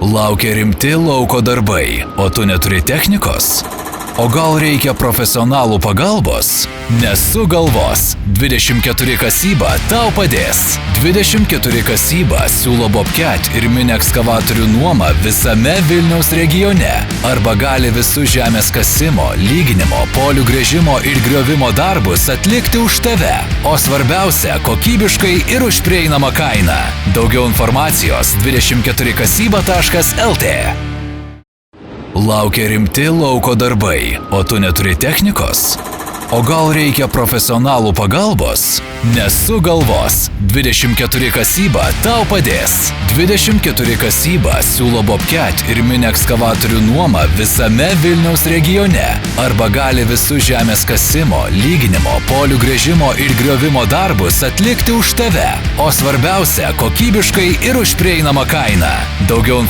Laukia rimti lauko darbai, o tu neturi technikos? O gal reikia profesionalų pagalbos? Nesugalvos. 24 kasyba tau padės. 24 kasyba siūlo Bobcat ir mini ekskavatorių nuomą visame Vilniaus regione. Arba gali visus žemės kasimo, lyginimo, polių gręžimo ir griovimo darbus atlikti už tave. O svarbiausia, kokybiškai ir už prieinamą kainą. Daugiau informacijos 24kasyba.lt. Laukia rimti lauko darbai, o tu neturi technikos? O gal reikia profesionalų pagalbos? Nesugalvos. 24 kasyba tau padės. 24 kasyba siūlo Bobcat ir mini ekskavatorių nuomą visame Vilniaus regione. Arba gali visus žemės kasimo, lyginimo, polių gręžimo ir griovimo darbus atlikti už tave. O svarbiausia, kokybiškai ir už prieinamą kainą. Daugiau